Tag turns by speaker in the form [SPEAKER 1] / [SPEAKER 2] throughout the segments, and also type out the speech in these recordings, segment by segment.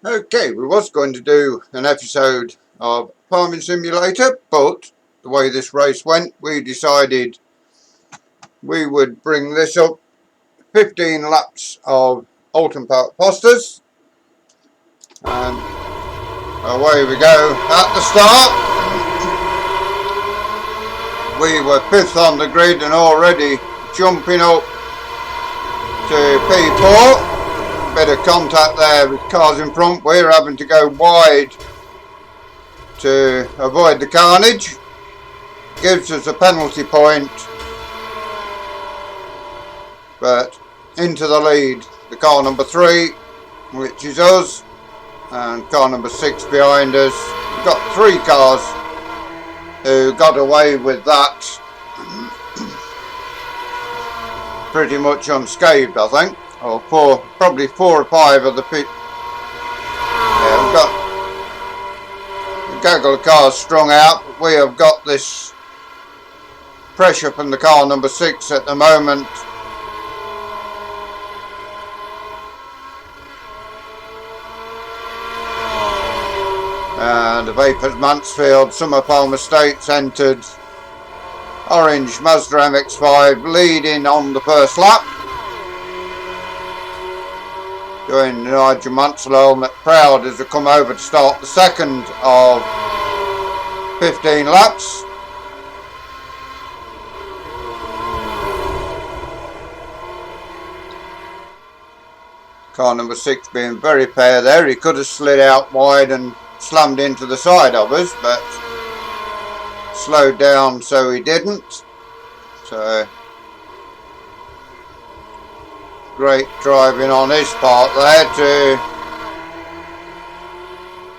[SPEAKER 1] Okay, we was going to do an episode of Farming Simulator, but the way this race went, we decided we would bring this up 15 laps of Oulton Park Posters, and away we go. At the start, we were 5th on the grid and already jumping up to P4. Bit of contact there with cars in front. We're having to go wide to avoid the carnage. Gives us a penalty point, but into the lead the car number 3, which is us, and car number 6 behind us. We've got 3 cars who got away with that pretty much unscathed, I think. Or probably 4 or 5 of the pit. Yeah, we've got a gaggle of cars strung out. But we have got this pressure from the car number 6 at the moment. And the Vapors Mansfield, Summer Palm Estates entered. Orange Mazda mx5 leading on the first lap. Doing Nigel Mansell proud as they come over to start the second of 15 laps. Car number 6 being very fair there. He could have slid out wide and slammed into the side of us, but slowed down so he didn't. So great driving on his part there to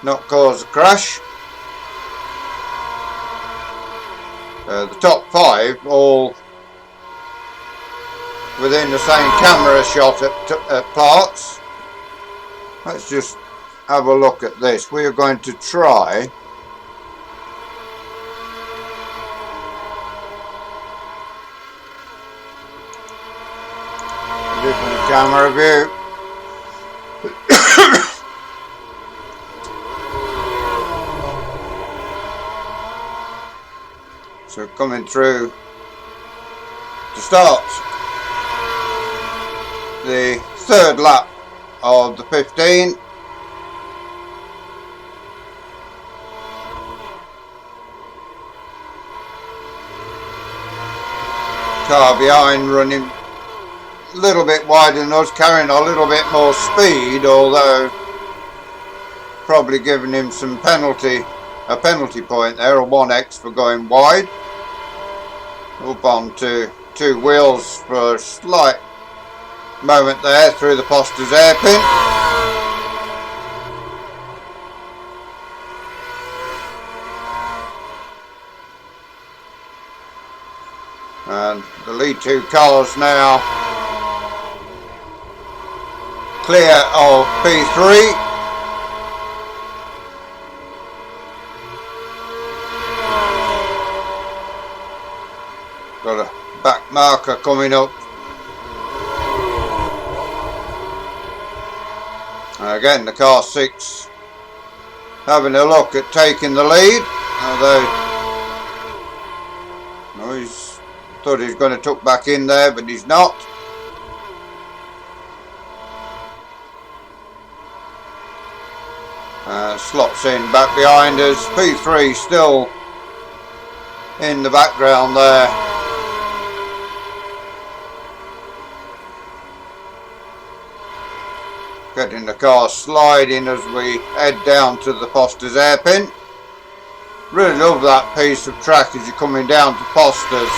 [SPEAKER 1] not cause a crash. The top 5 all within the same camera shot at parts. Let's just have a look at this. We are going to try different camera view. So coming through to start the 3rd lap of the 15. Car behind running a little bit wider than us, carrying a little bit more speed, although probably giving him a penalty point there, a 1x for going wide. Up onto 2 wheels for a slight moment there through the Posters hairpin. And the lead 2 cars now clear of P3. Got a back marker coming up. And again the car 6 having a look at taking the lead, although he's thought he was going to tuck back in there, but he's not. Slots in back behind us. P3 still in the background there. Getting the car sliding as we head down to the Posters hairpin. Really love that piece of track as you're coming down to Posters.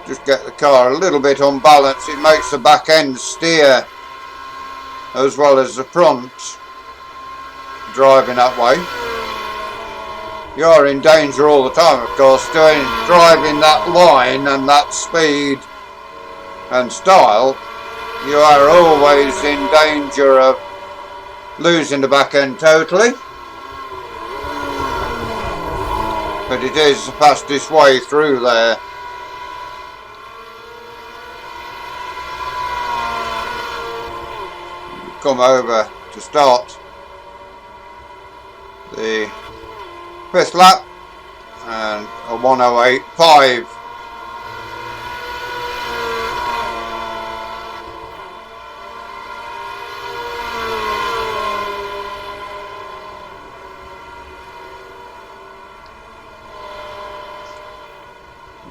[SPEAKER 1] Just get the car a little bit unbalanced. It makes the back end steer as well as the front driving that way. You are in danger all the time, of course, driving that line and that speed and style. You are always in danger of losing the back end totally. But it is the fastest way through there. come over to start the 5th lap and a 1:08.5.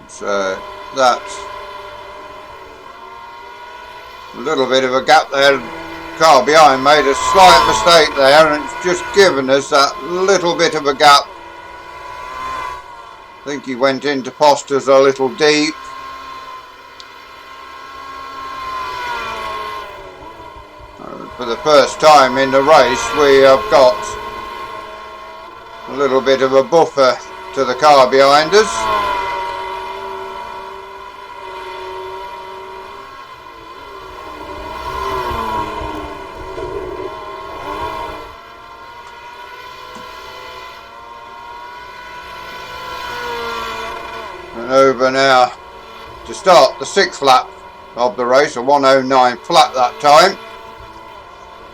[SPEAKER 1] So that's a little bit of a gap there. Car behind made a slight mistake there, and it's just given us that little bit of a gap. I think he went into posters a little deep. For the first time in the race, we have got a little bit of a buffer to the car behind us. And over now to start the 6th lap of the race, a 1:09 flat that time.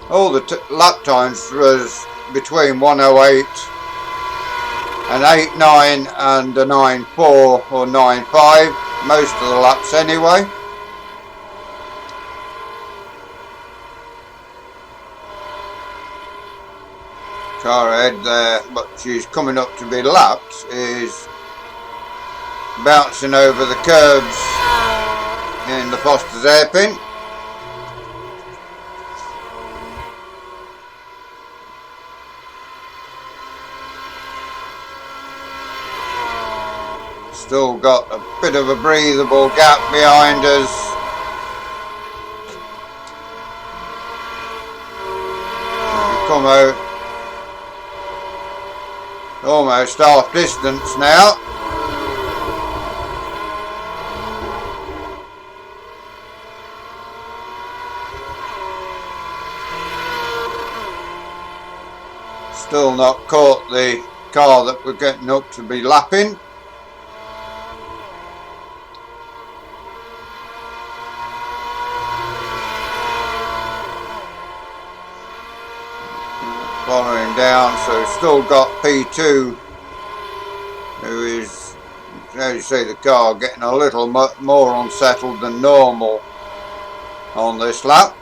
[SPEAKER 1] All the lap times was between 1:08 and 8.9 and a 9.4 or 9.5, most of the laps anyway. Car ahead there, but she's coming up to be lapped, is bouncing over the curbs in the Foster's hairpin. Still got a bit of a breathable gap behind us. We come out almost half distance now. Still not caught the car that we're getting up to be lapping. Following down, so still got P2, who is, as you see, the car getting a little more unsettled than normal on this lap.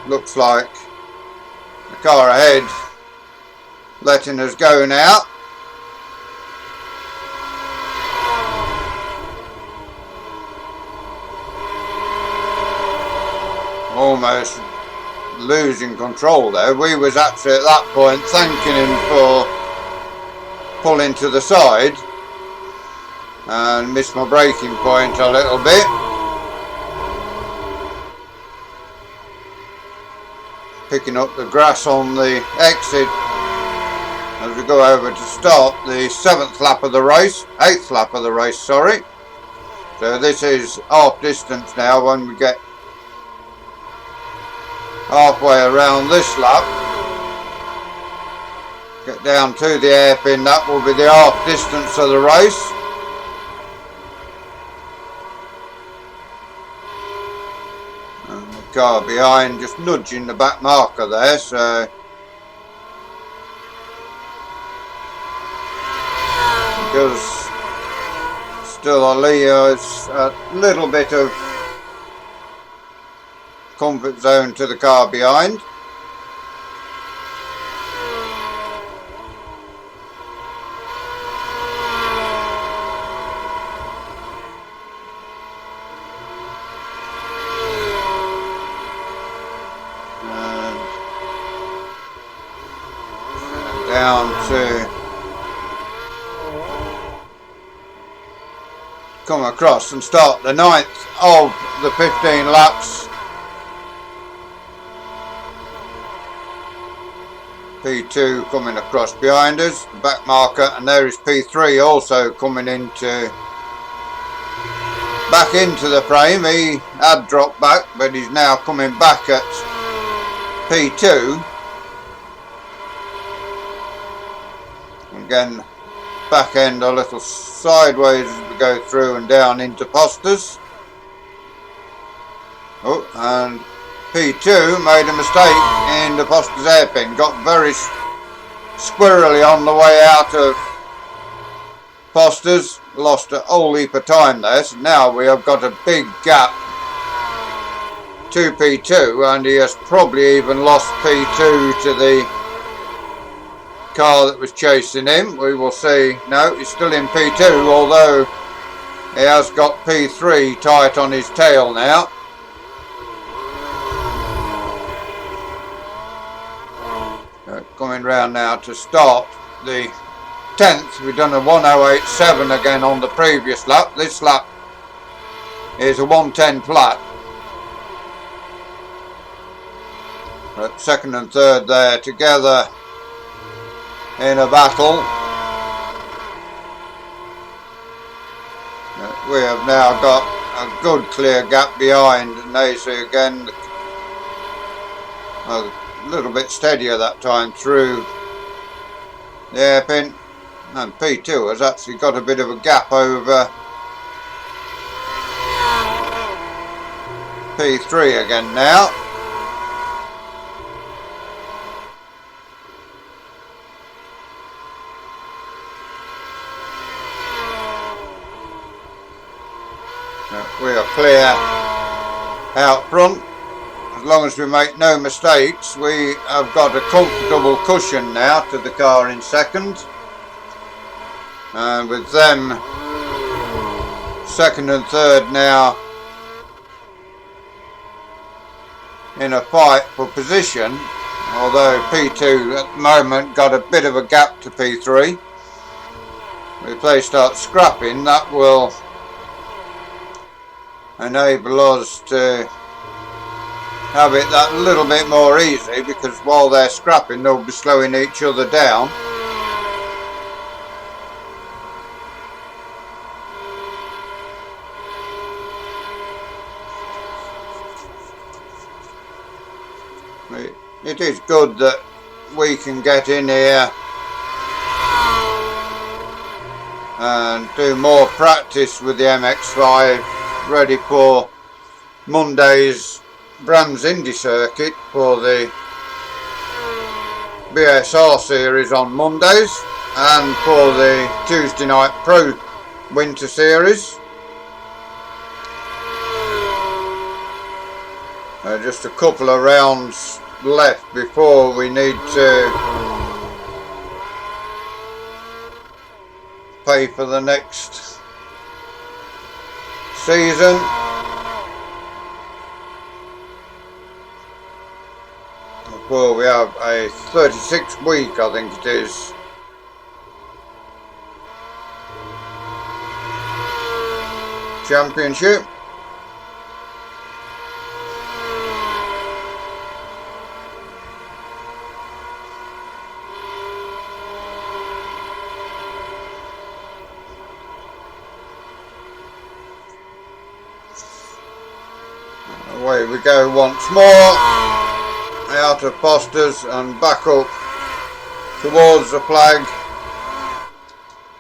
[SPEAKER 1] Looks like the car ahead letting us go now. Almost losing control there. We was actually at that point thanking him for pulling to the side and missed my braking point a little bit. Picking up the grass on the exit as we go over to start the 7th lap of the race, 8th lap of the race, sorry. So this is half distance now. When we get halfway around this lap, get down to the hairpin, that will be the half distance of the race. And the car behind just nudging the back marker there, so because still Leo's a little bit of comfort zone to the car behind. And down to come across and start the 9th of the 15 laps. P2 coming across behind us, the back marker, and there is P3 also coming back into the frame. He had dropped back, but he's now coming back at P2. Again, back end a little sideways as we go through and down into Posters. Oh, and P2 made a mistake in the Posters hairpin. Got very squirrely on the way out of Posters. Lost a whole heap of time there. So now we have got a big gap to P2, and he has probably even lost P2 to the car that was chasing him. We will see. No, he's still in P2, although he has got P3 tight on his tail now. Coming round now to start the 10th. We've done a 1087 again on the previous lap. This lap is a 110 flat. Second and third there together in a battle. We have now got a good clear gap behind Nacy again. A little bit steadier that time through the hairpin. And P2 has actually got a bit of a gap over P3 again now. We are clear out front. As long as we make no mistakes, we have got a comfortable cushion now to the car in second. And with them second and third now in a fight for position, although P2 at the moment got a bit of a gap to P3. If they start scrapping, that will enable us to have it that little bit more easy, because while they're scrapping they'll be slowing each other down. It is good that we can get in here and do more practice with the mx5, ready for Monday's Brands Indy circuit for the BSR series on Mondays, and for the Tuesday Night Pro Winter Series. Just a couple of rounds left before we need to pay for the next season. Well, we have a 36 week, I think it is, championship. Away we go once more, out of Posters and back up towards the flag.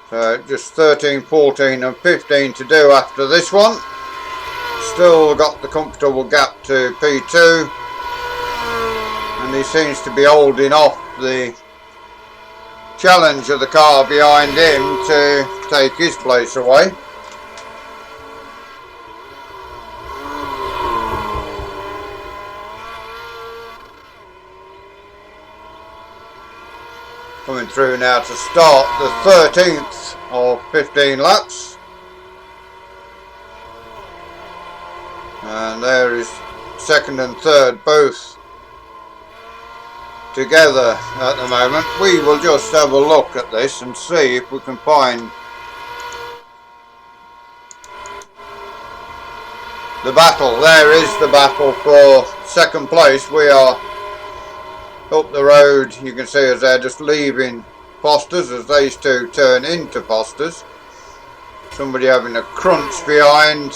[SPEAKER 1] So just 13, 14 and 15 to do after this one. Still got the comfortable gap to P2, and he seems to be holding off the challenge of the car behind him to take his place away. Coming through now to start the 13th of 15 laps. And there is second and third both together at the moment. We will just have a look at this and see if we can find the battle. There is the battle for second place. We are up the road. You can see as they're just leaving Posters as these two turn into Posters. Somebody having a crunch behind.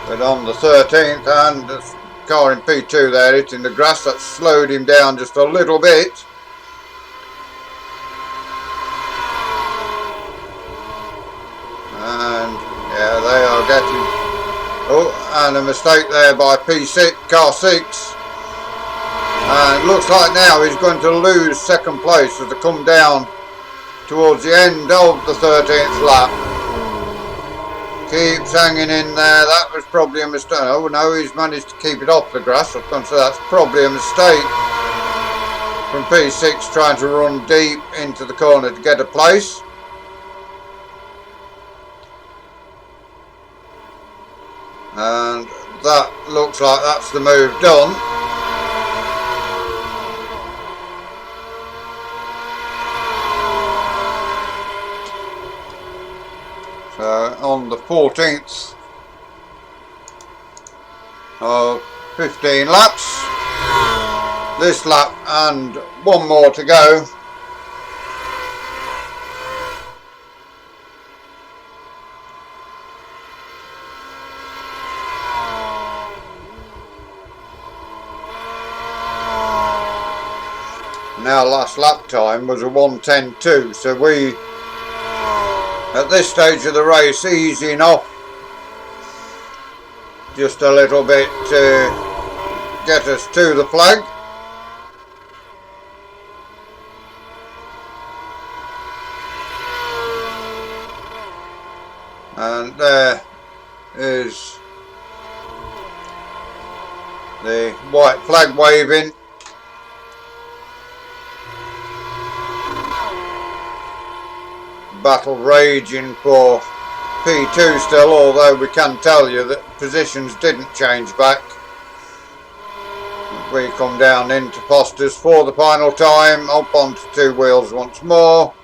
[SPEAKER 1] But on the 13th and car in P2 there hitting the grass. That slowed him down just a little bit. And yeah, they are getting... Oh, and a mistake there by P6, car 6. And it looks like now he's going to lose second place as they come down towards the end of the 13th lap. Keeps hanging in there. That was probably a mistake. Oh no, he's managed to keep it off the grass. I was going to say that's probably a mistake from P6 trying to run deep into the corner to get a place. And that looks like that's the move done. So on the 14th of 15 laps, this lap and one more to go. Now last lap time was a 1:10.2, so we at this stage of the race easing off just a little bit to get us to the flag. And there is the white flag waving. Battle raging for P2 still, although we can tell you that positions didn't change back. We come down into Foster's for the final time, up onto two wheels once more.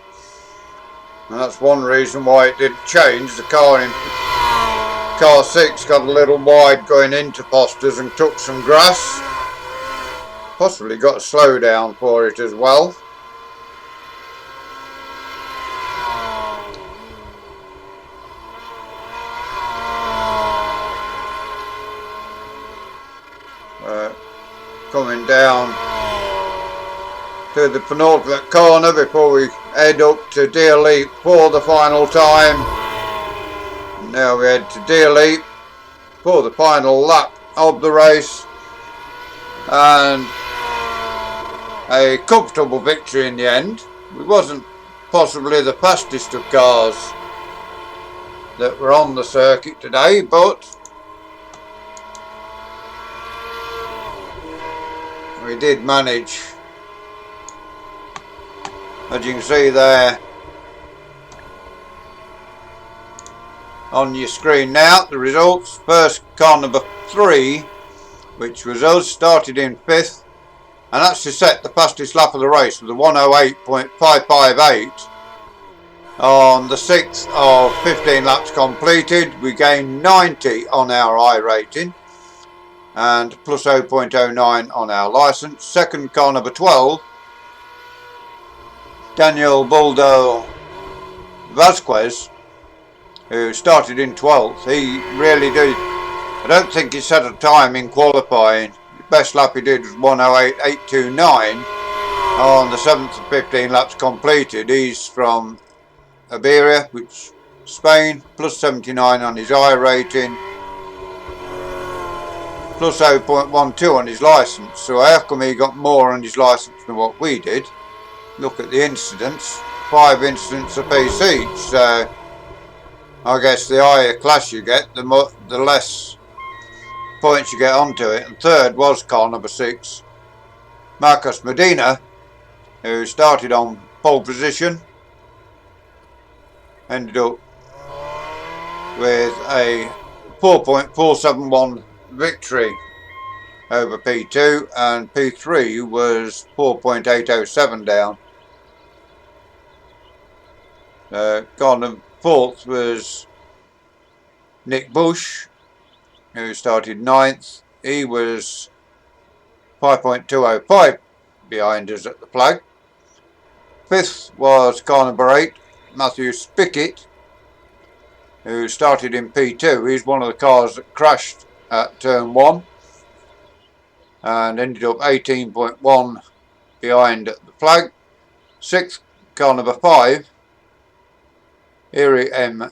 [SPEAKER 1] And that's one reason why it didn't change. The car in car 6 got a little wide going into Foster's and took some grass. Possibly got a slow down for it as well. Coming down to the penultimate corner before we head up to Deer Leap for the final time. And now we head to Deer Leap for the final lap of the race, and a comfortable victory in the end. It wasn't possibly the fastest of cars that were on the circuit today, but we did manage. As you can see there on your screen now, the results. First car number 3, which was us, started in 5th and actually set the fastest lap of the race with a 1:08.558 on the 6th of 15 laps completed. We gained 90 on our I rating and plus 0.09 on our license. Second car number 12, Daniel Buldo Vasquez, who started in 12th. He really did. I don't think he set a time in qualifying. The best lap he did was 1:08.829 on the 7th of 15 laps completed. He's from Iberia, which Spain, plus 79 on his I rating, plus 0.12 on his licence. So how come he got more on his licence than what we did? Look at the incidents, 5 incidents a piece each. So I guess the higher class you get, the less points you get onto it. And third was car number 6, Marcos Medina, who started on pole position, ended up with a 4.471 victory over P2, and P3 was 4.807 down. Car number 4th was Nick Bush, who started 9th. He was 5.205 behind us at the flag. 5th was car number 8, Matthew Spickett, who started in P2. He's one of the cars that crashed at turn 1. and ended up 18.1 behind the flag. 6th, car number 5, Erie M.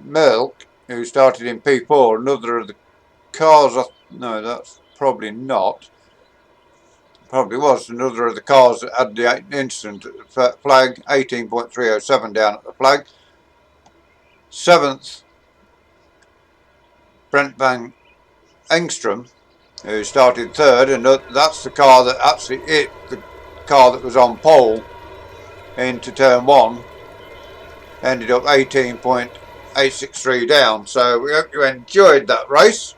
[SPEAKER 1] Milk, who started in P4. Another of the cars, no, that's probably not. Probably was another of the cars that had the incident at the flag. 18.307 down at the flag. 7th, Brent Van Engstrom, who started 3rd, and that's the car that actually hit the car that was on pole into turn 1. Ended up 18.863 down. So we hope you enjoyed that race.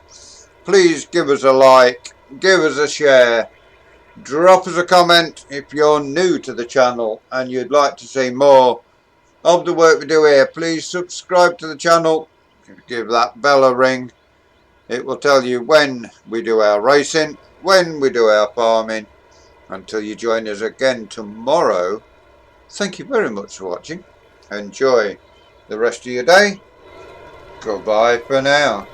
[SPEAKER 1] Please give us a like, give us a share, drop us a comment if you're new to the channel and you'd like to see more of the work we do here. Please subscribe to the channel, give that bell a ring. It will tell you when we do our racing, when we do our farming. Until you join us again tomorrow, thank you very much for watching. Enjoy the rest of your day. Goodbye for now.